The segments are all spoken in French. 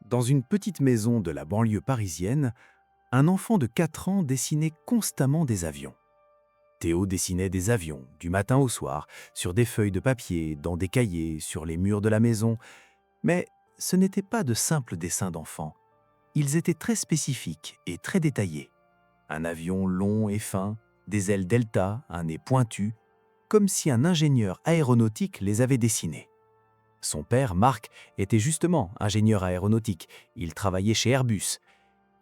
Dans une petite maison de la banlieue parisienne, un enfant de 4 ans dessinait constamment des avions. Théo dessinait des avions, du matin au soir, sur des feuilles de papier, dans des cahiers, sur les murs de la maison. Mais ce n'étaient pas de simples dessins d'enfants. Ils étaient très spécifiques et très détaillés. Un avion long et fin, des ailes delta, un nez pointu, comme si un ingénieur aéronautique les avait dessinés. Son père, Marc, était justement ingénieur aéronautique. Il travaillait chez Airbus.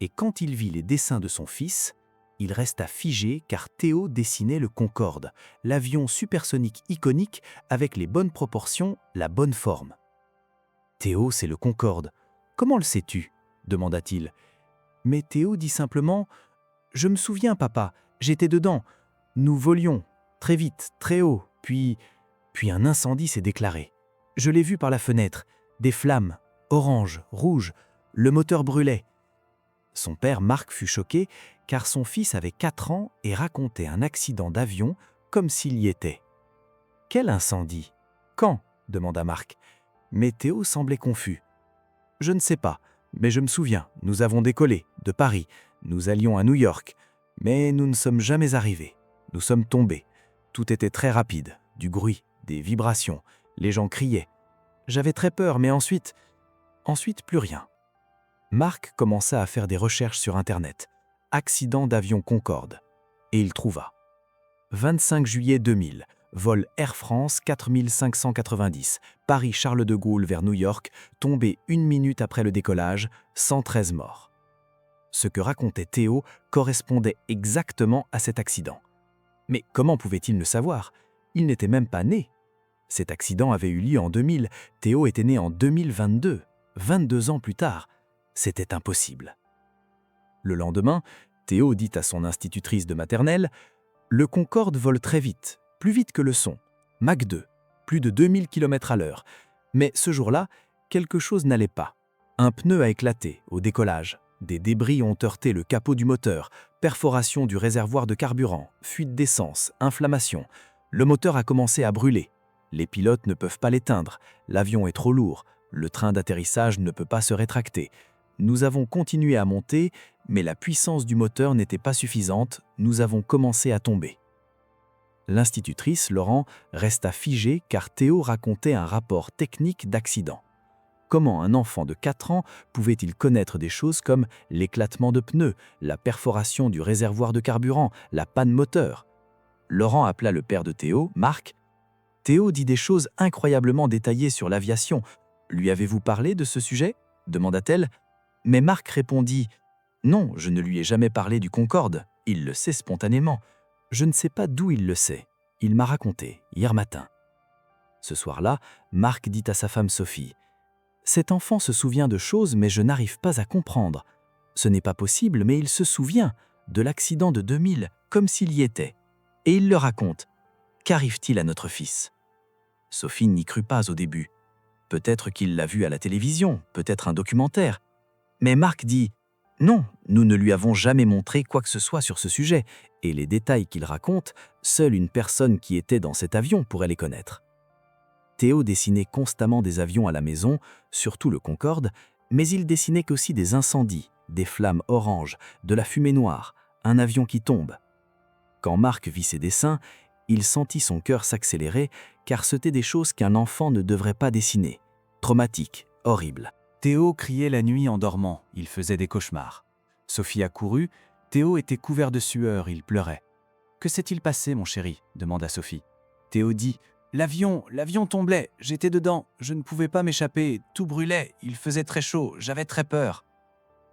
Et quand il vit les dessins de son fils, il resta figé car Théo dessinait le Concorde, l'avion supersonique iconique avec les bonnes proportions, la bonne forme. Théo, c'est le Concorde. Comment le sais-tu ? Demanda-t-il. Mais Théo dit simplement « Je me souviens, papa, j'étais dedans. Nous volions, très vite, très haut, puis un incendie s'est déclaré. Je l'ai vu par la fenêtre, des flammes, orange, rouge, le moteur brûlait. » Son père, Marc, fut choqué car son fils avait 4 ans et racontait un accident d'avion comme s'il y était. « Quel incendie ? Quand ? Demanda Marc. Mais Théo semblait confus. « Je ne sais pas, mais je me souviens, nous avons décollé, de Paris, nous allions à New York, mais nous ne sommes jamais arrivés. Nous sommes tombés. Tout était très rapide, du bruit, des vibrations, les gens criaient. J'avais très peur, mais ensuite, plus rien. » Marc commença à faire des recherches sur Internet. Accident d'avion Concorde. Et il trouva. 25 juillet 2000, vol Air France 4590, Paris-Charles de Gaulle vers New York, tombé 1 minute après le décollage, 113 morts. Ce que racontait Théo correspondait exactement à cet accident. Mais comment pouvait-il le savoir ? Il n'était même pas né. Cet accident avait eu lieu en 2000, Théo était né en 2022, 22 ans plus tard. C'était impossible. Le lendemain, Théo dit à son institutrice de maternelle « Le Concorde vole très vite, plus vite que le son, Mach 2, plus de 2000 km/h. Mais ce jour-là, quelque chose n'allait pas. Un pneu a éclaté au décollage. Des débris ont heurté le capot du moteur, perforation du réservoir de carburant, fuite d'essence, inflammation. Le moteur a commencé à brûler. Les pilotes ne peuvent pas l'éteindre. L'avion est trop lourd. Le train d'atterrissage ne peut pas se rétracter. Nous avons continué à monter, mais la puissance du moteur n'était pas suffisante. Nous avons commencé à tomber. » L'institutrice, Laurent, resta figée car Théo racontait un rapport technique d'accident. Comment un enfant de 4 ans pouvait-il connaître des choses comme l'éclatement de pneus, la perforation du réservoir de carburant, la panne moteur ? Laurent appela le père de Théo, Marc. « Théo dit des choses incroyablement détaillées sur l'aviation. Lui avez-vous parlé de ce sujet ? » demanda-t-elle. Mais Marc répondit « Non, je ne lui ai jamais parlé du Concorde. Il le sait spontanément. Je ne sais pas d'où il le sait. Il m'a raconté, hier matin. » Ce soir-là, Marc dit à sa femme Sophie « Cet enfant se souvient de choses, mais je n'arrive pas à comprendre. Ce n'est pas possible, mais il se souvient de l'accident de 2000, comme s'il y était. Et il le raconte. Qu'arrive-t-il à notre fils ?» Sophie n'y crut pas au début. Peut-être qu'il l'a vu à la télévision, peut-être un documentaire. Mais Marc dit « Non, nous ne lui avons jamais montré quoi que ce soit sur ce sujet, et les détails qu'il raconte, seule une personne qui était dans cet avion pourrait les connaître. » Théo dessinait constamment des avions à la maison, surtout le Concorde, mais il dessinait aussi des incendies, des flammes oranges, de la fumée noire, un avion qui tombe. Quand Marc vit ses dessins, il sentit son cœur s'accélérer, car c'étaient des choses qu'un enfant ne devrait pas dessiner. Traumatiques, horribles. Théo criait la nuit en dormant, il faisait des cauchemars. Sophie accourut, Théo était couvert de sueur, il pleurait. « Que s'est-il passé, mon chéri ?» demanda Sophie. Théo dit « L'avion tombait, j'étais dedans, je ne pouvais pas m'échapper, tout brûlait, il faisait très chaud, j'avais très peur. »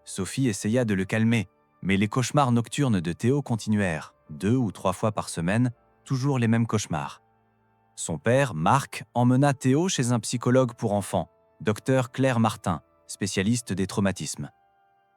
Sophie essaya de le calmer, mais les cauchemars nocturnes de Théo continuèrent, 2 ou 3 fois par semaine, toujours les mêmes cauchemars. Son père, Marc, emmena Théo chez un psychologue pour enfants, Dr Claire Martin, spécialiste des traumatismes.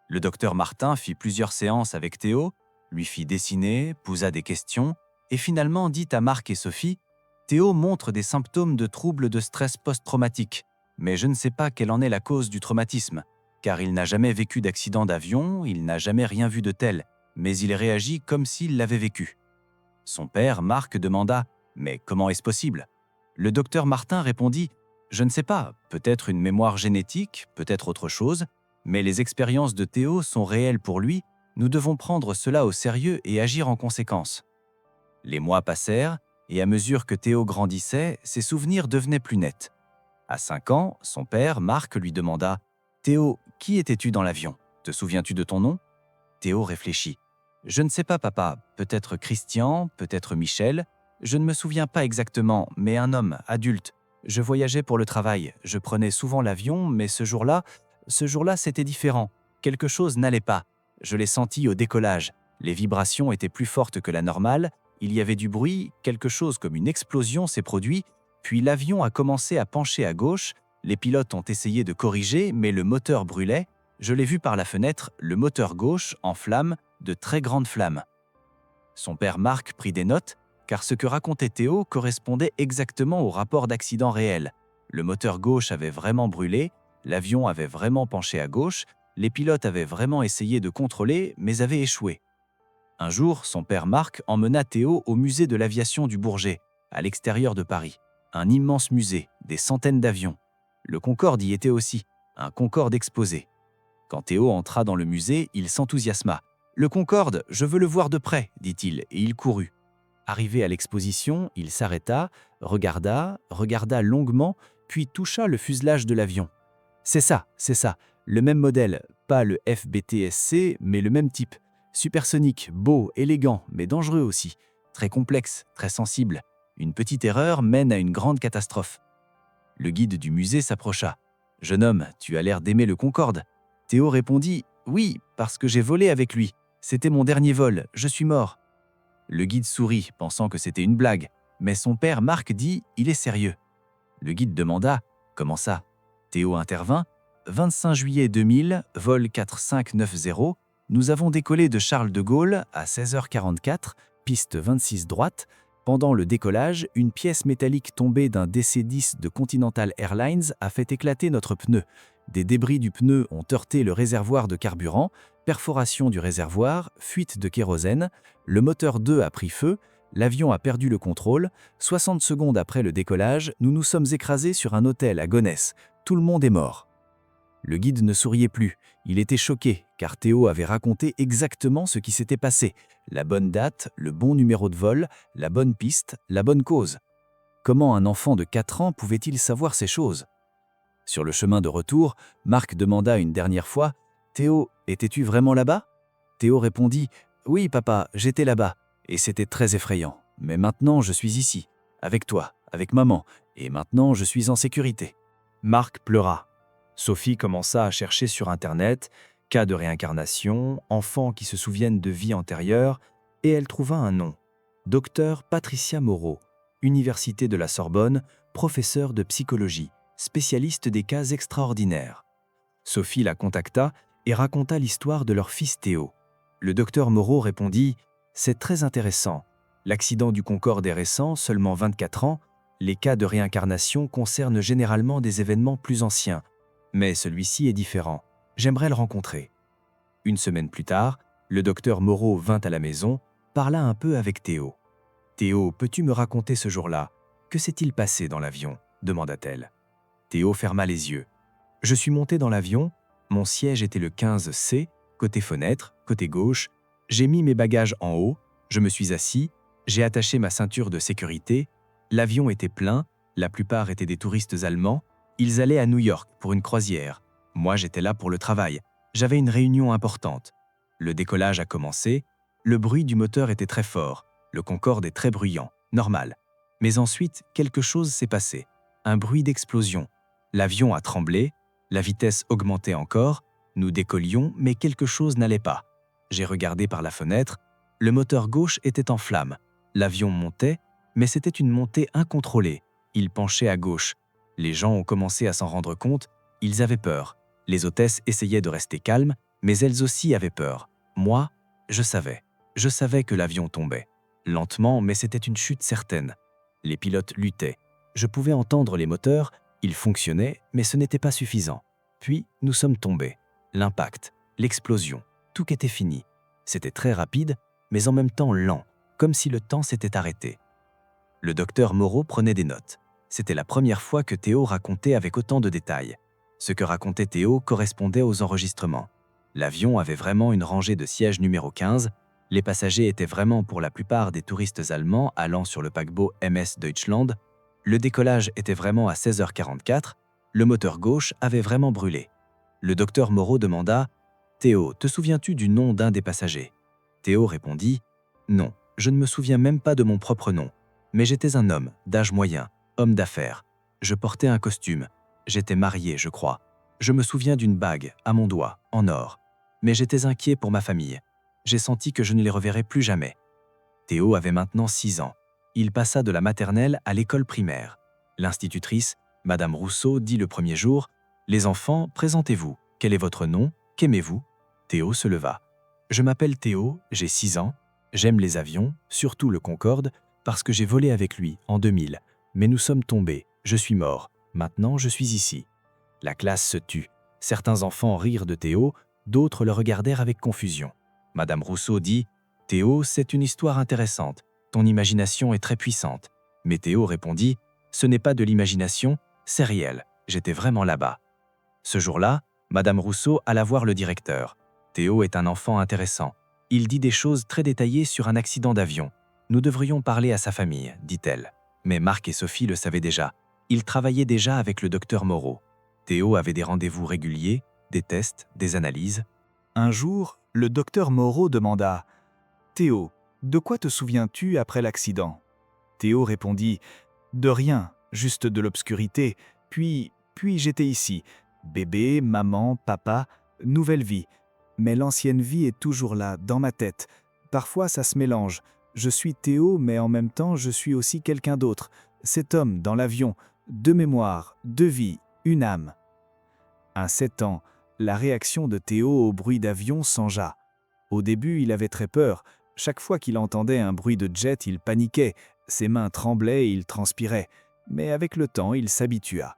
Le docteur Martin fit plusieurs séances avec Théo, lui fit dessiner, posa des questions, et finalement dit à Marc et Sophie « Théo montre des symptômes de troubles de stress post-traumatique, mais je ne sais pas quelle en est la cause du traumatisme, car il n'a jamais vécu d'accident d'avion, il n'a jamais rien vu de tel, mais il réagit comme s'il l'avait vécu. » Son père, Marc, demanda « Mais comment est-ce possible ?» Le docteur Martin répondit « Je ne sais pas, peut-être une mémoire génétique, peut-être autre chose, Mais les expériences de Théo sont réelles pour lui, nous devons prendre cela au sérieux et agir en conséquence. Les mois passèrent, et à mesure que Théo grandissait, ses souvenirs devenaient plus nets. À 5 ans, son père, Marc, lui demanda « Théo, qui étais-tu dans l'avion? Te souviens-tu de ton nom ?» Théo réfléchit. « Je ne sais pas, papa. Peut-être Christian, peut-être Michel. Je ne me souviens pas exactement, mais un homme, adulte. Je voyageais pour le travail. Je prenais souvent l'avion, mais ce jour-là, c'était différent. Quelque chose n'allait pas. Je l'ai senti au décollage. Les vibrations étaient plus fortes que la normale. Il y avait du bruit, quelque chose comme une explosion s'est produit, puis l'avion a commencé à pencher à gauche. Les pilotes ont essayé de corriger, mais le moteur brûlait. Je l'ai vu par la fenêtre, le moteur gauche en flammes, de très grandes flammes. » Son père Marc prit des notes, car ce que racontait Théo correspondait exactement au rapport d'accident réel. Le moteur gauche avait vraiment brûlé, l'avion avait vraiment penché à gauche, les pilotes avaient vraiment essayé de contrôler, mais avaient échoué. Un jour, son père Marc emmena Théo au musée de l'aviation du Bourget, à l'extérieur de Paris. Un immense musée, des centaines d'avions. Le Concorde y était aussi, un Concorde exposé. Quand Théo entra dans le musée, il s'enthousiasma. « Le Concorde, je veux le voir de près », dit-il, et il courut. Arrivé à l'exposition, il s'arrêta, regarda longuement, puis toucha le fuselage de l'avion. « C'est ça, le même modèle, pas le FBTSC, mais le même type. Supersonique, beau, élégant, mais dangereux aussi. Très complexe, très sensible. Une petite erreur mène à une grande catastrophe. » Le guide du musée s'approcha. « Jeune homme, tu as l'air d'aimer le Concorde. » Théo répondit « Oui, parce que j'ai volé avec lui. C'était mon dernier vol, je suis mort. » Le guide sourit, pensant que c'était une blague, mais son père Marc dit « Il est sérieux. » Le guide demanda « Comment ça ?» Théo intervint « 25 juillet 2000, vol 4590, nous avons décollé de Charles de Gaulle à 16h44, piste 26 droite. Pendant le décollage, une pièce métallique tombée d'un DC-10 de Continental Airlines a fait éclater notre pneu. Des débris du pneu ont heurté le réservoir de carburant, perforation du réservoir, fuite de kérosène, le moteur 2 a pris feu, l'avion a perdu le contrôle. 60 secondes après le décollage, nous nous sommes écrasés sur un hôtel à Gonesse. Tout le monde est mort. » Le guide ne souriait plus. Il était choqué, car Théo avait raconté exactement ce qui s'était passé. La bonne date, le bon numéro de vol, la bonne piste, la bonne cause. Comment un enfant de 4 ans pouvait-il savoir ces choses? Sur le chemin de retour, Marc demanda une dernière fois « Théo, étais-tu vraiment là-bas » Théo répondit « Oui, papa, j'étais là-bas, et c'était très effrayant. Mais maintenant, je suis ici, avec toi, avec maman, et maintenant, je suis en sécurité. » Marc pleura. Sophie commença à chercher sur Internet « cas de réincarnation, enfants qui se souviennent de vies antérieures », et elle trouva un nom. Docteur Patricia Moreau, Université de la Sorbonne, professeure de psychologie, spécialiste des cas extraordinaires. Sophie la contacta et raconta l'histoire de leur fils Théo. Le docteur Moreau répondit « C'est très intéressant. L'accident du Concorde est récent, seulement 24 ans. Les cas de réincarnation concernent généralement des événements plus anciens. Mais celui-ci est différent. J'aimerais le rencontrer. » Une semaine plus tard, le docteur Moreau vint à la maison, parla un peu avec Théo. « Théo, peux-tu me raconter ce jour-là? Que s'est-il passé dans l'avion » demanda-t-elle. Théo ferma les yeux. « Je suis monté dans l'avion. Mon siège était le 15C, côté fenêtre, côté gauche. J'ai mis mes bagages en haut. Je me suis assis. J'ai attaché ma ceinture de sécurité. L'avion était plein. La plupart étaient des touristes allemands. Ils allaient à New York pour une croisière. Moi, j'étais là pour le travail. J'avais une réunion importante. Le décollage a commencé. Le bruit du moteur était très fort. Le Concorde est très bruyant, normal. Mais ensuite, quelque chose s'est passé. Un bruit d'explosion. L'avion a tremblé. La vitesse augmentait encore. Nous décollions, mais quelque chose n'allait pas. J'ai regardé par la fenêtre. Le moteur gauche était en flammes. L'avion montait, mais c'était une montée incontrôlée. Il penchait à gauche. Les gens ont commencé à s'en rendre compte. Ils avaient peur. Les hôtesses essayaient de rester calmes, mais elles aussi avaient peur. Moi, je savais. Je savais que l'avion tombait. Lentement, mais c'était une chute certaine. Les pilotes luttaient. Je pouvais entendre les moteurs. Ils fonctionnaient, mais ce n'était pas suffisant. Puis, nous sommes tombés. L'impact, l'explosion, tout était fini. C'était très rapide, mais en même temps lent, comme si le temps s'était arrêté. Le docteur Moreau prenait des notes. C'était la première fois que Théo racontait avec autant de détails. Ce que racontait Théo correspondait aux enregistrements. L'avion avait vraiment une rangée de sièges numéro 15. Les passagers étaient vraiment pour la plupart des touristes allemands allant sur le paquebot MS Deutschland. Le décollage était vraiment à 16h44. Le moteur gauche avait vraiment brûlé. Le docteur Moreau demanda « Théo, te souviens-tu du nom d'un des passagers ?» Théo répondit « Non, je ne me souviens même pas de mon propre nom. Mais j'étais un homme, d'âge moyen, homme d'affaires. Je portais un costume. J'étais marié, je crois. Je me souviens d'une bague, à mon doigt, en or. Mais j'étais inquiet pour ma famille. J'ai senti que je ne les reverrais plus jamais. » Théo avait maintenant 6 ans. Il passa de la maternelle à l'école primaire. L'institutrice, Madame Rousseau, dit le premier jour « Les enfants, présentez-vous. Quel est votre nom? Qu'aimez-vous » Théo se leva. « Je m'appelle Théo, j'ai 6 ans. J'aime les avions, surtout le Concorde, parce que j'ai volé avec lui en 2000. Mais nous sommes tombés. Je suis mort. Maintenant, je suis ici. » La classe se tut. Certains enfants rirent de Théo, d'autres le regardèrent avec confusion. Madame Rousseau dit « Théo, c'est une histoire intéressante. Ton imagination est très puissante. » Mais Théo répondit « Ce n'est pas de l'imagination, c'est réel. J'étais vraiment là-bas. » Ce jour-là, Madame Rousseau alla voir le directeur. Théo est un enfant intéressant. Il dit des choses très détaillées sur un accident d'avion. Nous devrions parler à sa famille, dit-elle. Mais Marc et Sophie le savaient déjà. Ils travaillaient déjà avec le docteur Moreau. Théo avait des rendez-vous réguliers, des tests, des analyses. Un jour, le docteur Moreau demanda « Théo, de quoi te souviens-tu après l'accident ?» Théo répondit « De rien, juste de l'obscurité. Puis j'étais ici. Bébé, maman, papa, nouvelle vie. Mais l'ancienne vie est toujours là, dans ma tête. Parfois, ça se mélange. Je suis Théo, mais en même temps, je suis aussi quelqu'un d'autre. Cet homme, dans l'avion, 2 mémoires, 2 vies, une âme. » À 7 ans, la réaction de Théo au bruit d'avion changea. Au début, il avait très peur. Chaque fois qu'il entendait un bruit de jet, il paniquait. Ses mains tremblaient et il transpirait. Mais avec le temps, il s'habitua.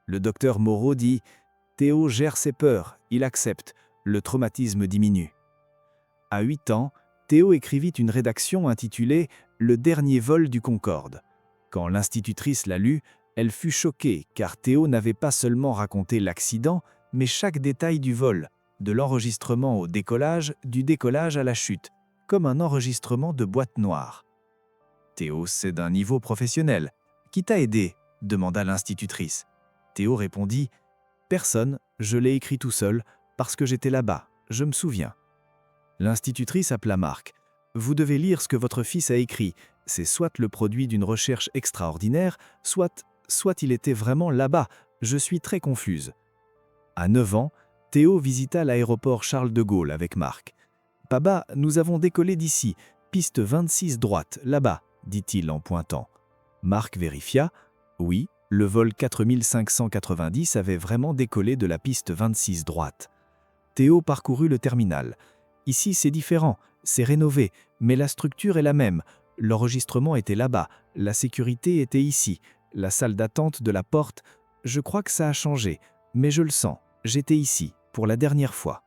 Le docteur Moreau dit « Théo gère ses peurs, il accepte. Le traumatisme diminue. » À 8 ans, Théo écrivit une rédaction intitulée « Le dernier vol du Concorde ». Quand l'institutrice la lut, elle fut choquée car Théo n'avait pas seulement raconté l'accident, mais chaque détail du vol, de l'enregistrement au décollage, du décollage à la chute, comme un enregistrement de boîte noire. « Théo, c'est d'un niveau professionnel. Qui t'a aidé ?» demanda l'institutrice. Théo répondit « Personne, je l'ai écrit tout seul, parce que j'étais là-bas, je me souviens. » L'institutrice appela Marc. « Vous devez lire ce que votre fils a écrit. C'est soit le produit d'une recherche extraordinaire, soit il était vraiment là-bas. Je suis très confuse. » À 9 ans, Théo visita l'aéroport Charles de Gaulle avec Marc. « Papa, nous avons décollé d'ici, piste 26 droite, là-bas, » dit-il en pointant. Marc vérifia. Oui, le vol 4590 avait vraiment décollé de la piste 26 droite. Théo parcourut le terminal. « Ici, c'est différent, c'est rénové, mais la structure est la même. L'enregistrement était là-bas, la sécurité était ici, la salle d'attente de la porte. Je crois que ça a changé, mais je le sens, j'étais ici, pour la dernière fois. »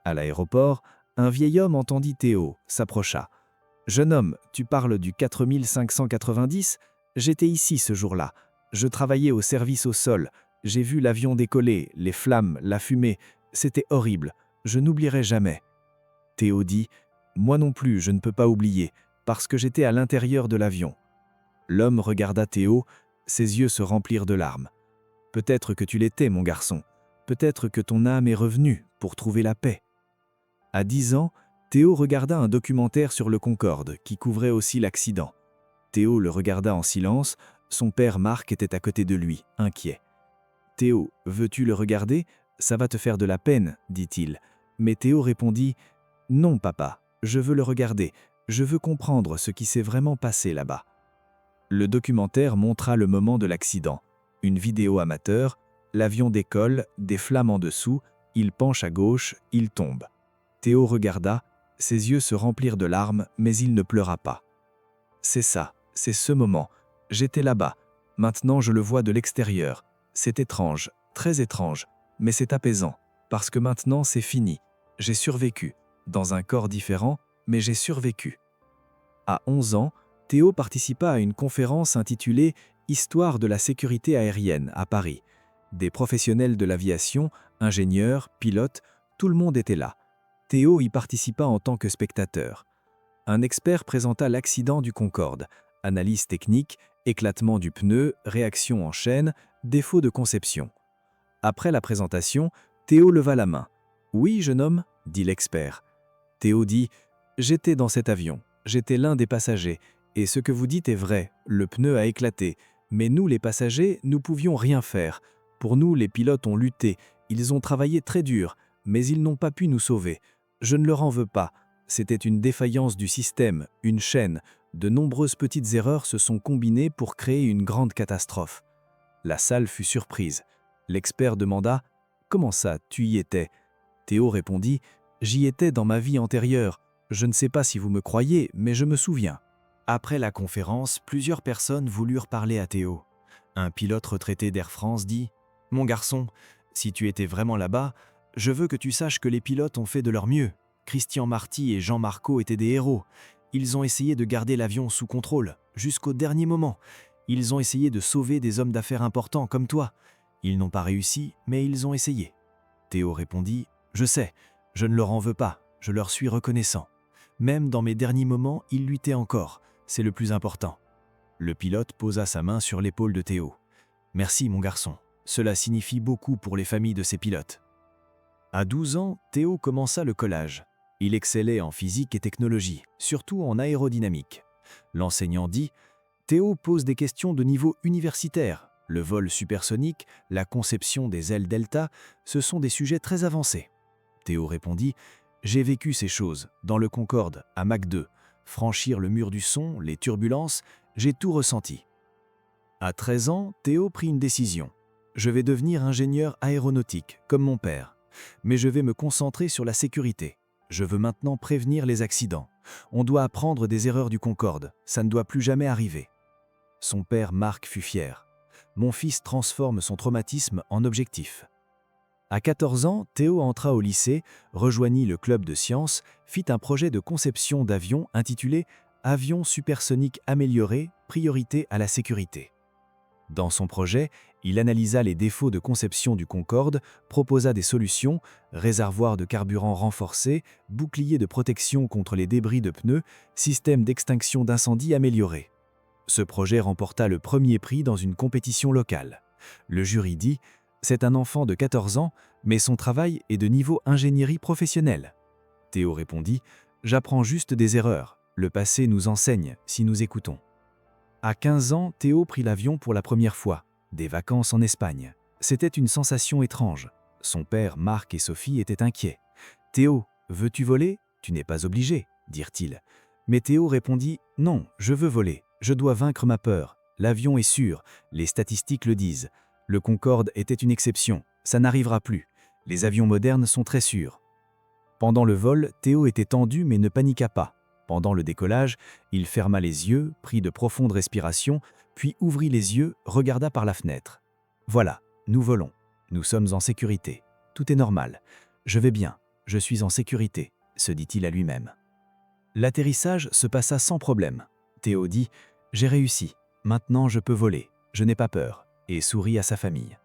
À l'aéroport, un vieil homme entendit Théo, s'approcha. « Jeune homme, tu parles du 4590 ? J'étais ici ce jour-là. Je travaillais au service au sol. J'ai vu l'avion décoller, les flammes, la fumée. C'était horrible. Je n'oublierai jamais. » Théo dit « Moi non plus, je ne peux pas oublier, parce que j'étais à l'intérieur de l'avion. » L'homme regarda Théo, ses yeux se remplirent de larmes. « Peut-être que tu l'étais, mon garçon. Peut-être que ton âme est revenue pour trouver la paix. » À 10 ans, Théo regarda un documentaire sur le Concorde qui couvrait aussi l'accident. Théo le regarda en silence, son père Marc était à côté de lui, inquiet. « Théo, veux-tu le regarder? Ça va te faire de la peine, dit-il. » Mais Théo répondit « Non, papa, je veux le regarder, je veux comprendre ce qui s'est vraiment passé là-bas. » Le documentaire montra le moment de l'accident. Une vidéo amateur, l'avion décolle, des flammes en dessous, il penche à gauche, il tombe. Théo regarda, ses yeux se remplirent de larmes, mais il ne pleura pas. « C'est ça, c'est ce moment. J'étais là-bas. Maintenant je le vois de l'extérieur. C'est étrange, très étrange, mais c'est apaisant, parce que maintenant c'est fini. J'ai survécu, dans un corps différent, mais j'ai survécu. » À 11 ans, Théo participa à une conférence intitulée « Histoire de la sécurité aérienne » à Paris. Des professionnels de l'aviation, ingénieurs, pilotes, tout le monde était là. Théo y participa en tant que spectateur. Un expert présenta l'accident du Concorde, analyse technique, éclatement du pneu, réaction en chaîne, défaut de conception. Après la présentation, Théo leva la main. « Oui, jeune homme » dit l'expert. Théo dit « J'étais dans cet avion, j'étais l'un des passagers, et ce que vous dites est vrai, le pneu a éclaté, mais nous les passagers, nous pouvions rien faire. Pour nous, les pilotes ont lutté, ils ont travaillé très dur, mais ils n'ont pas pu nous sauver. Je ne leur en veux pas. C'était une défaillance du système, une chaîne. De nombreuses petites erreurs se sont combinées pour créer une grande catastrophe. » La salle fut surprise. L'expert demanda « Comment ça, tu y étais ?» Théo répondit « J'y étais dans ma vie antérieure. Je ne sais pas si vous me croyez, mais je me souviens. » Après la conférence, plusieurs personnes voulurent parler à Théo. Un pilote retraité d'Air France dit « Mon garçon, si tu étais vraiment là-bas, je veux que tu saches que les pilotes ont fait de leur mieux. Christian Marty et Jean Marco étaient des héros. Ils ont essayé de garder l'avion sous contrôle, jusqu'au dernier moment. Ils ont essayé de sauver des hommes d'affaires importants comme toi. Ils n'ont pas réussi, mais ils ont essayé. » Théo répondit « Je sais, je ne leur en veux pas, je leur suis reconnaissant. Même dans mes derniers moments, ils luttaient encore, c'est le plus important. » Le pilote posa sa main sur l'épaule de Théo. « Merci mon garçon, cela signifie beaucoup pour les familles de ces pilotes. » À 12 ans, Théo commença le collage. Il excellait en physique et technologie, surtout en aérodynamique. L'enseignant dit « Théo pose des questions de niveau universitaire. Le vol supersonique, la conception des ailes delta, ce sont des sujets très avancés. » Théo répondit « J'ai vécu ces choses, dans le Concorde, à Mach 2. Franchir le mur du son, les turbulences, j'ai tout ressenti. » À 13 ans, Théo prit une décision. « Je vais devenir ingénieur aéronautique, comme mon père. Mais je vais me concentrer sur la sécurité. Je veux maintenant prévenir les accidents. On doit apprendre des erreurs du Concorde, ça ne doit plus jamais arriver. » Son père Marc fut fier. « Mon fils transforme son traumatisme en objectif. » À 14 ans, Théo entra au lycée, rejoignit le club de sciences, fit un projet de conception d'avion intitulé « Avion supersonique amélioré, priorité à la sécurité ». Dans son projet, il analysa les défauts de conception du Concorde, proposa des solutions, réservoir de carburant renforcé, bouclier de protection contre les débris de pneus, système d'extinction d'incendie amélioré. Ce projet remporta le premier prix dans une compétition locale. Le jury dit « C'est un enfant de 14 ans, mais son travail est de niveau ingénierie professionnelle. » Théo répondit « J'apprends juste des erreurs. Le passé nous enseigne si nous écoutons. » À 15 ans, Théo prit l'avion pour la première fois. Des vacances en Espagne. C'était une sensation étrange. Son père, Marc et Sophie étaient inquiets. « Théo, veux-tu voler ? Tu n'es pas obligé, » dirent-ils. Mais Théo répondit « Non, je veux voler. Je dois vaincre ma peur. L'avion est sûr. Les statistiques le disent. Le Concorde était une exception. Ça n'arrivera plus. Les avions modernes sont très sûrs. » Pendant le vol, Théo était tendu mais ne paniqua pas. Pendant le décollage, il ferma les yeux, prit de profondes respirations, puis ouvrit les yeux, regarda par la fenêtre. « Voilà, nous volons. Nous sommes en sécurité. Tout est normal. Je vais bien. Je suis en sécurité, » se dit-il à lui-même. L'atterrissage se passa sans problème. Théo dit « J'ai réussi. Maintenant je peux voler. Je n'ai pas peur. » et sourit à sa famille.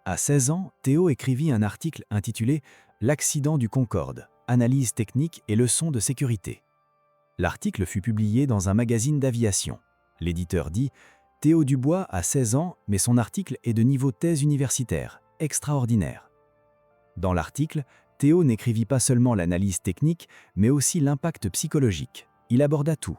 À 16 ans, Théo écrivit un article intitulé « L'accident du Concorde, analyse technique et leçons de sécurité ». L'article fut publié dans un magazine d'aviation. L'éditeur dit « Théo Dubois a 16 ans, mais son article est de niveau thèse universitaire, extraordinaire. » Dans l'article, Théo n'écrivit pas seulement l'analyse technique, mais aussi l'impact psychologique. Il aborda tout.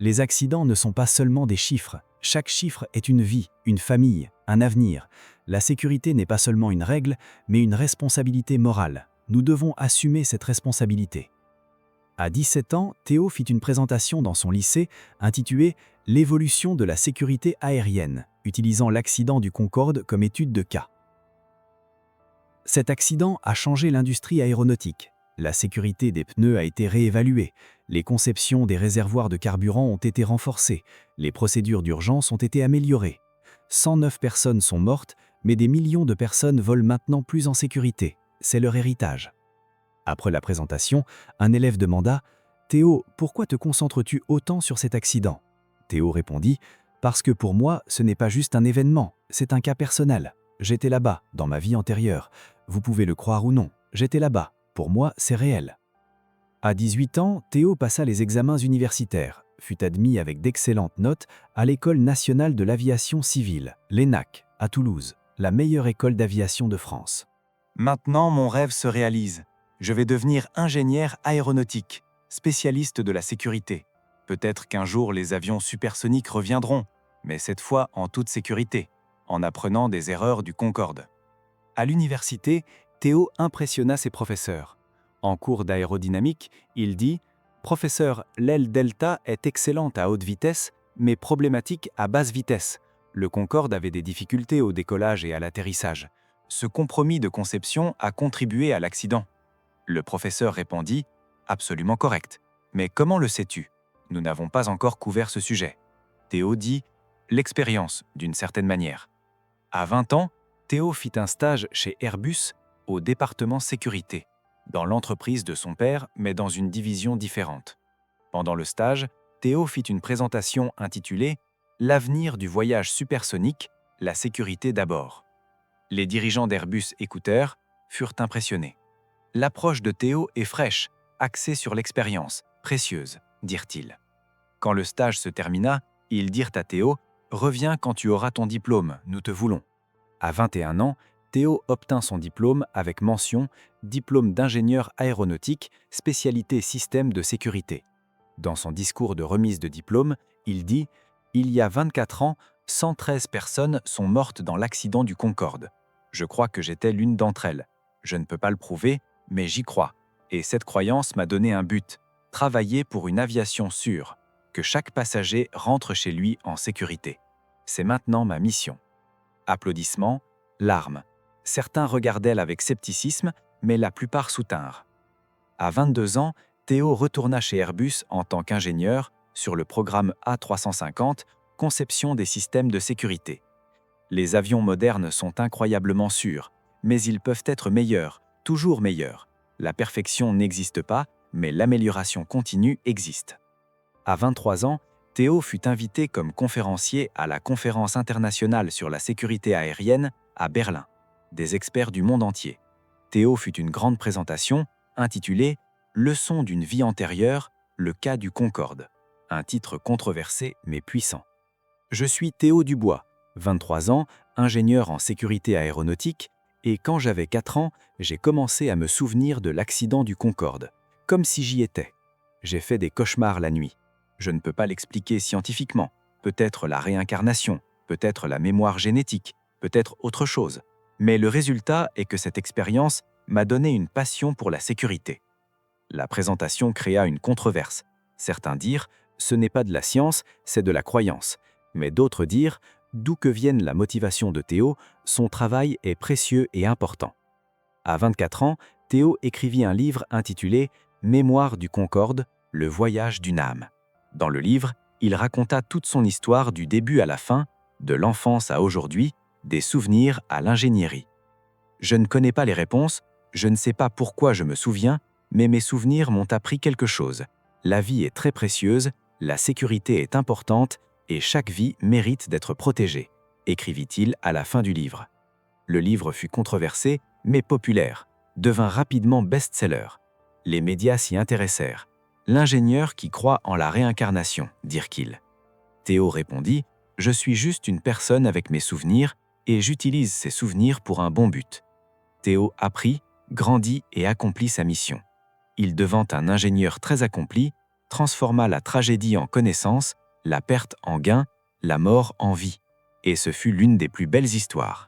Les accidents ne sont pas seulement des chiffres. Chaque chiffre est une vie, une famille, un avenir. La sécurité n'est pas seulement une règle, mais une responsabilité morale. Nous devons assumer cette responsabilité. À 17 ans, Théo fit une présentation dans son lycée intitulée « L'évolution de la sécurité aérienne », utilisant l'accident du Concorde comme étude de cas. Cet accident a changé l'industrie aéronautique. La sécurité des pneus a été réévaluée, les conceptions des réservoirs de carburant ont été renforcées, les procédures d'urgence ont été améliorées. 109 personnes sont mortes, mais des millions de personnes volent maintenant plus en sécurité. C'est leur héritage. Après la présentation, un élève demanda « Théo, pourquoi te concentres-tu autant sur cet accident ?» Théo répondit « Parce que pour moi, ce n'est pas juste un événement, c'est un cas personnel. J'étais là-bas, dans ma vie antérieure. Vous pouvez le croire ou non, j'étais là-bas. Pour moi, c'est réel. À 18 ans, Théo passa les examens universitaires, fut admis avec d'excellentes notes à l'École nationale de l'aviation civile, l'ENAC, à Toulouse, la meilleure école d'aviation de France. Maintenant, mon rêve se réalise. Je vais devenir ingénieur aéronautique, spécialiste de la sécurité. Peut-être qu'un jour les avions supersoniques reviendront, mais cette fois en toute sécurité, en apprenant des erreurs du Concorde. À l'université, Théo impressionna ses professeurs. En cours d'aérodynamique, il dit « Professeur, l'aile delta est excellente à haute vitesse, mais problématique à basse vitesse. Le Concorde avait des difficultés au décollage et à l'atterrissage. Ce compromis de conception a contribué à l'accident. » Le professeur répondit « Absolument correct. Mais comment le sais-tu? Nous n'avons pas encore couvert ce sujet. » Théo dit « L'expérience, d'une certaine manière. » À 20 ans, Théo fit un stage chez Airbus au département sécurité, dans l'entreprise de son père, mais dans une division différente. Pendant le stage, Théo fit une présentation intitulée « L'avenir du voyage supersonique, la sécurité d'abord ». Les dirigeants d'Airbus écoutèrent, furent impressionnés. « L'approche de Théo est fraîche, axée sur l'expérience, précieuse », dirent-ils. Quand le stage se termina, ils dirent à Théo « Reviens quand tu auras ton diplôme, nous te voulons ». À 21 ans, Théo obtint son diplôme avec mention « Diplôme d'ingénieur aéronautique, spécialité système de sécurité ». Dans son discours de remise de diplôme, il dit « Il y a 24 ans, 113 personnes sont mortes dans l'accident du Concorde. Je crois que j'étais l'une d'entre elles. Je ne peux pas le prouver, mais j'y crois. Et cette croyance m'a donné un but, travailler pour une aviation sûre, que chaque passager rentre chez lui en sécurité. C'est maintenant ma mission. » Applaudissements, larmes. Certains regardèrent avec scepticisme, mais la plupart soutinrent. À 22 ans, Théo retourna chez Airbus en tant qu'ingénieur sur le programme A350, conception des systèmes de sécurité. Les avions modernes sont incroyablement sûrs, mais ils peuvent être meilleurs, toujours meilleurs. La perfection n'existe pas, mais l'amélioration continue existe. À 23 ans, Théo fut invité comme conférencier à la Conférence internationale sur la sécurité aérienne à Berlin. Des experts du monde entier. Théo fut une grande présentation intitulée « Leçon d'une vie antérieure, le cas du Concorde », un titre controversé mais puissant. Je suis Théo Dubois, 23 ans, ingénieur en sécurité aéronautique, et quand j'avais 4 ans, j'ai commencé à me souvenir de l'accident du Concorde, comme si j'y étais. J'ai fait des cauchemars la nuit. Je ne peux pas l'expliquer scientifiquement, peut-être la réincarnation, peut-être la mémoire génétique, peut-être autre chose. Mais le résultat est que cette expérience m'a donné une passion pour la sécurité. La présentation créa une controverse. Certains dirent « ce n'est pas de la science, c'est de la croyance ». Mais d'autres dirent « d'où que vienne la motivation de Théo, son travail est précieux et important ». À 24 ans, Théo écrivit un livre intitulé « Mémoire du Concorde, le voyage d'une âme ». Dans le livre, il raconta toute son histoire du début à la fin, de l'enfance à aujourd'hui, des souvenirs à l'ingénierie. Je ne connais pas les réponses, je ne sais pas pourquoi je me souviens, mais mes souvenirs m'ont appris quelque chose. La vie est très précieuse, la sécurité est importante et chaque vie mérite d'être protégée, écrivit-il à la fin du livre. Le livre fut controversé, mais populaire, devint rapidement best-seller. Les médias s'y intéressèrent. L'ingénieur qui croit en la réincarnation, dirent-ils. Théo répondit « Je suis juste une personne avec mes souvenirs et j'utilise ces souvenirs pour un bon but. » Théo apprit, grandit et accomplit sa mission. Il devint un ingénieur très accompli, transforma la tragédie en connaissance, la perte en gain, la mort en vie. Et ce fut l'une des plus belles histoires.